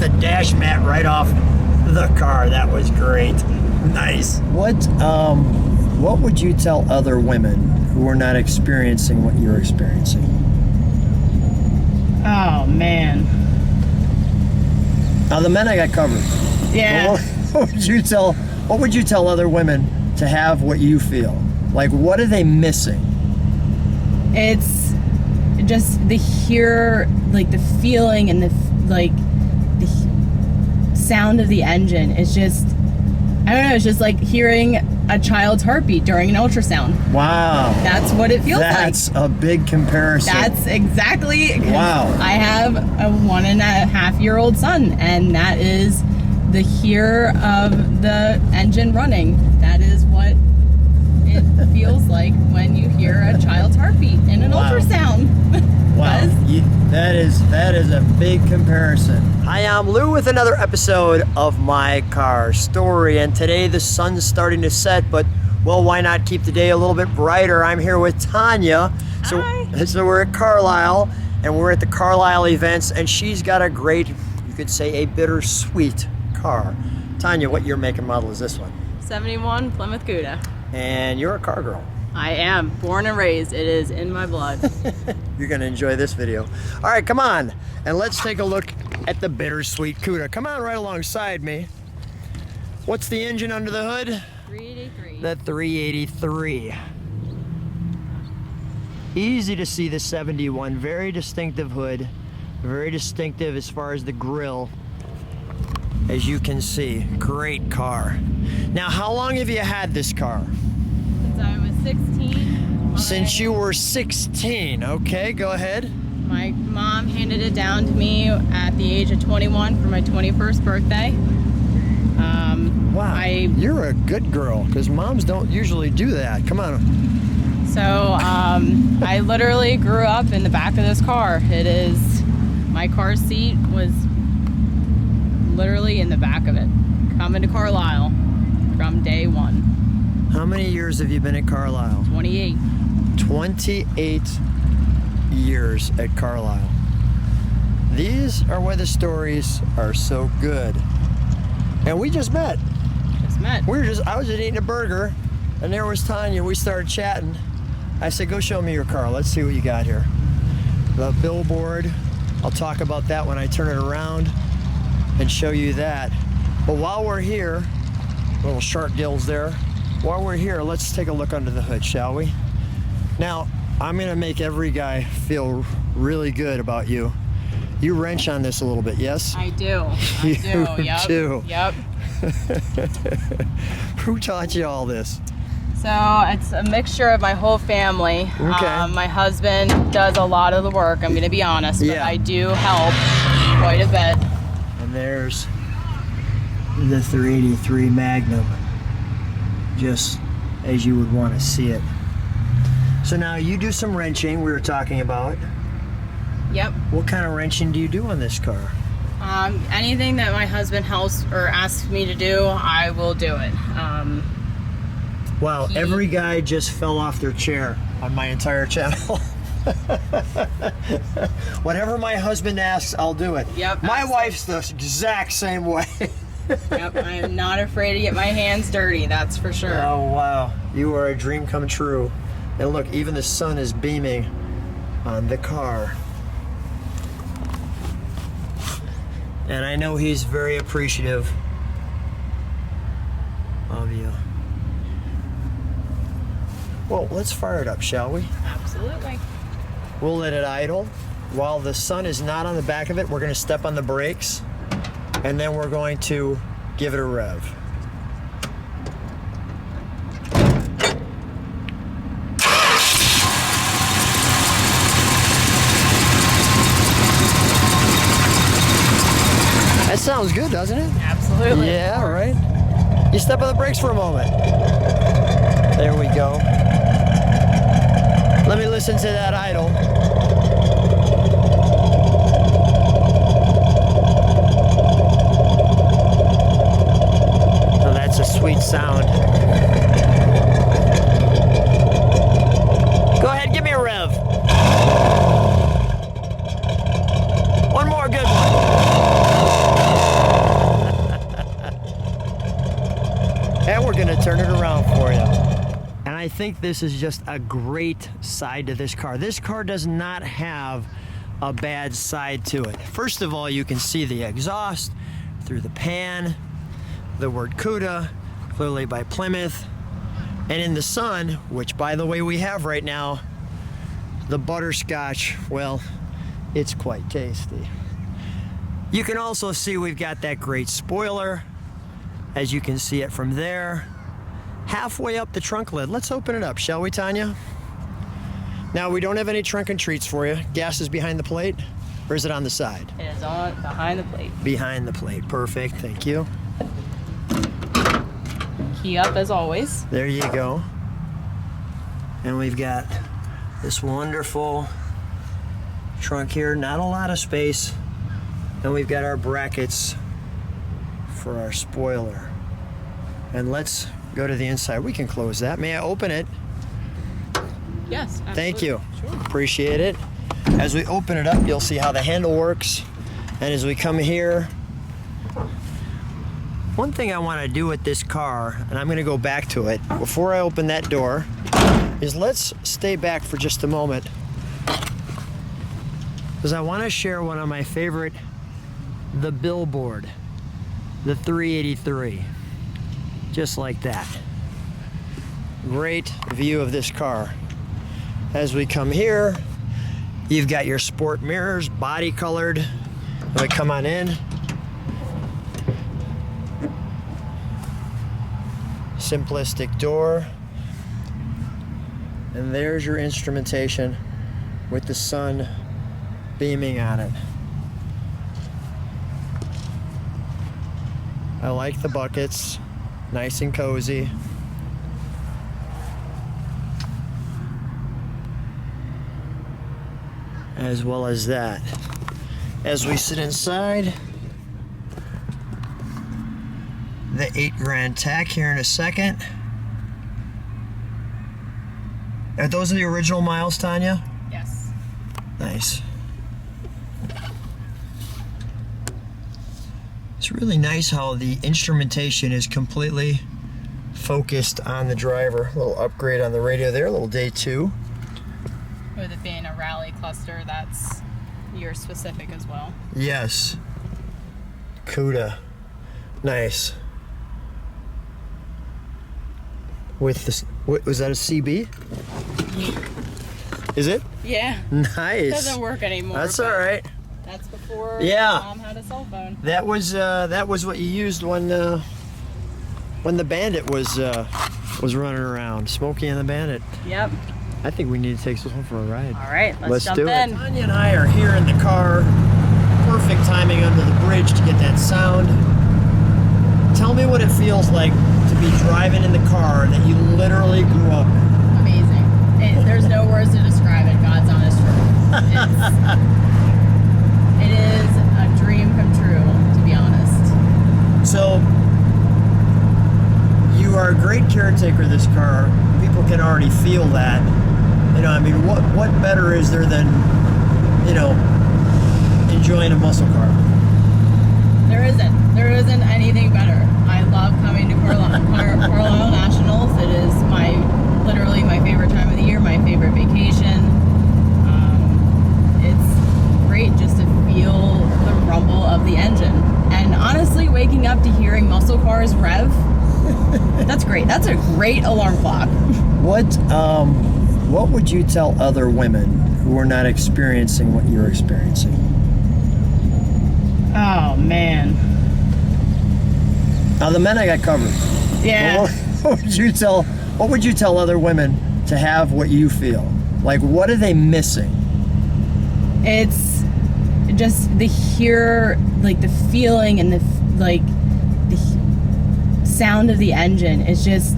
the dash mat right off the car. That was great. Nice. What would you tell other women who are not experiencing what you're experiencing? Oh, man. Now, the men I got covered. Yeah. What would you tell other women to have what you feel? Like, what are they missing? It's just the feeling and the sound of the engine. It's just, I don't know, it's just like hearing a child's heartbeat during an ultrasound. Wow. That's what it feels like. That's a big comparison. That's exactly. Wow. I have a 1.5-year-old son, and that is the hear of the engine running. That is what it feels like when you hear a child's heartbeat in an ultrasound. Wow, that is a big comparison. Hi, I'm Lou with another episode of My Car Story, and today the sun's starting to set, but well, why not keep the day a little bit brighter? I'm here with Tanya. Hi. So we're at Carlisle, and we're at the Carlisle events, and she's got a great, you could say a bittersweet car. Tanya, what year, make, and model is this one? 71 Plymouth Cuda. And you're a car girl. I am. Born and raised. It is in my blood. You're gonna enjoy this video. All right, come on, and let's take a look at the bittersweet Cuda. Come on right alongside me. What's the engine under the hood? 383. The 383. Easy to see the 71, very distinctive hood, very distinctive as far as the grille. As you can see, great car. Now, how long have you had this car? Since I was 16. Since you were 16, okay, go ahead. My mom handed it down to me at the age of 21 for my 21st birthday. Wow, you're a good girl, because moms don't usually do that. Come on. So, I literally grew up in the back of this car. My car seat was literally in the back of it. Coming to Carlisle from day one. How many years have you been at Carlisle? 28. 28 years at Carlisle. These are why the stories are so good. And we just met. I was just eating a burger, and there was Tanya. We started chatting. I said, go show me your car. Let's see what you got here. The billboard. I'll talk about that when I turn it around and show you that. But while we're here, little shark gills there. While we're here, let's take a look under the hood, shall we? Now, I'm gonna make every guy feel really good about you. You wrench on this a little bit, yes? I do. You Yep. do. Yep. Who taught you all this? So it's a mixture of my whole family. Okay. My husband does a lot of the work, I'm going to be honest, but Yeah. I do help quite a bit. And there's the 383 Magnum, just as you would want to see it. So now you do some wrenching we were talking about. Yep. What kind of wrenching do you do on this car? Anything that my husband helps or asks me to do, I will do it. Wow, every guy just fell off their chair on my entire channel. Whatever my husband asks, I'll do it. Yep. My wife's the exact same way. Yep, I am not afraid to get my hands dirty, that's for sure. Oh, wow. You are a dream come true. And look, even the sun is beaming on the car. And I know he's very appreciative of you. Well, let's fire it up, shall we? Absolutely. We'll let it idle. While the sun is not on the back of it, we're going to step on the brakes, and then we're going to give it a rev. That sounds good, doesn't it? Absolutely. Yeah, right? You step on the brakes for a moment. There we go. Let me listen to that idle. Oh, that's a sweet sound. Go ahead, give me a rev. One more good one. think this is just a great side to this car. This car does not have a bad side to it. First of all, you can see the exhaust through the pan, the word Cuda, clearly by Plymouth, and in the sun, which by the way we have right now, the butterscotch, well, it's quite tasty. You can also see we've got that great spoiler, as you can see it from there. Halfway up the trunk lid. Let's open it up, shall we, Tanya? Now, we don't have any trunk and treats for you. Gas is behind the plate, or is it on the side? It is on behind the plate. Behind the plate, perfect, thank you. Key up as always. There you go. And we've got this wonderful trunk here, not a lot of space. And we've got our brackets for our spoiler. And let's go to the inside. We can close that. May I open it? Yes, absolutely. Thank you. Sure. Appreciate it. As we open it up, you'll see how the handle works. And as we come here, one thing I want to do with this car, and I'm going to go back to it before I open that door, is let's stay back for just a moment, because I want to share one of my favorite, the billboard, the 383, just like that. Great view of this car. As we come here, you've got your sport mirrors, body colored. And we come on in. Simplistic door. And there's your instrumentation with the sun beaming on it. I like the buckets, nice and cozy. As well as that. As we sit inside, the 8 grand tack here in a second. Are those the original miles, Tanya? Yes. Nice. It's really nice how the instrumentation is completely focused on the driver. A little upgrade on the radio there, a little day 2. With it being a rally cluster, that's year specific as well. Yes. Cuda. Nice. With this, what, was that a CB? Is it? Yeah. Nice. It doesn't work anymore. That's all right. That's before Yeah. Mom had a cell phone. That was what you used when the Bandit was running around. Smokey and the Bandit. Yep. I think we need to take this one for a ride. All right, let's jump do in. it. Tanya and I are here in the car. Perfect timing under the bridge to get that sound. Tell me what it feels like to be driving in the car that you literally grew up in. Amazing. There's no words to describe it. God's honest truth. It is a dream come true, to be honest. So, you are a great caretaker of this car. People can already feel that. You know, I mean, what better is there than, you know, enjoying a muscle car? There isn't anything better. I love coming to Carlisle Nationals. It is literally my favorite time of the year, my favorite vacation. It's great just to feel the rumble of the engine. And honestly, waking up to hearing muscle cars rev, that's great. That's a great alarm clock. What would you tell other women who are not experiencing what you're experiencing? Oh, man. Now the men I got covered. Yeah. What would you tell other women to have what you feel? Like, what are they missing? It's just the feeling and the sound of the engine. It's just,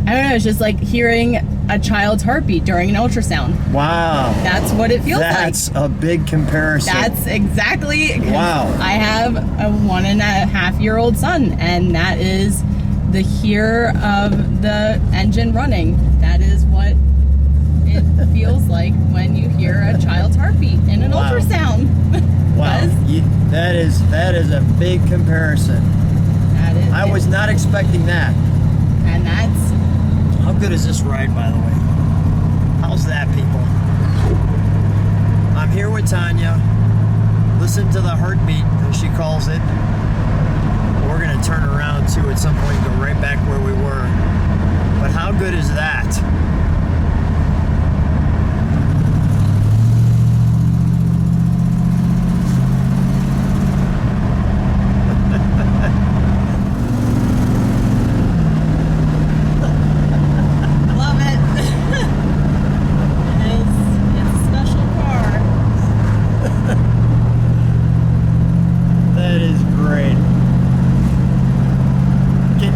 I don't know, it's just like hearing a child's heartbeat during an ultrasound. Wow. That's what it feels like. That's a big comparison. That's exactly. Wow. I have a 1.5-year-old son, and that is the hear of the engine running. That is what it feels like when you hear a child's heartbeat in an ultrasound. Wow. That is a big comparison. That is. I was not expecting that. And that's How good is this ride, by the way? How's that, people? I'm here with Tanya. Listen to the heartbeat, as she calls it. We're going to turn around, too, at some point and go right back where we were. But how good is that?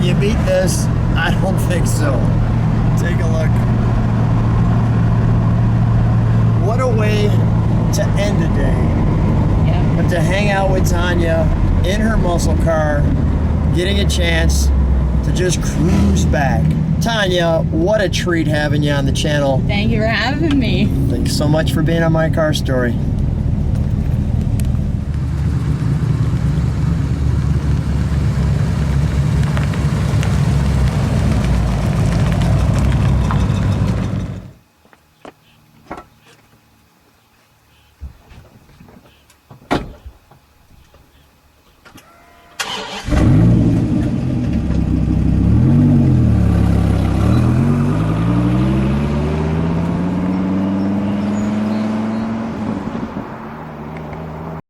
You beat this? I don't think so. Take a look. What a way to end a day. Yeah. But to hang out with Tanya in her muscle car, getting a chance to just cruise back. Tanya, what a treat having you on the channel. Thank you for having me. Thanks so much for being on My Car Story.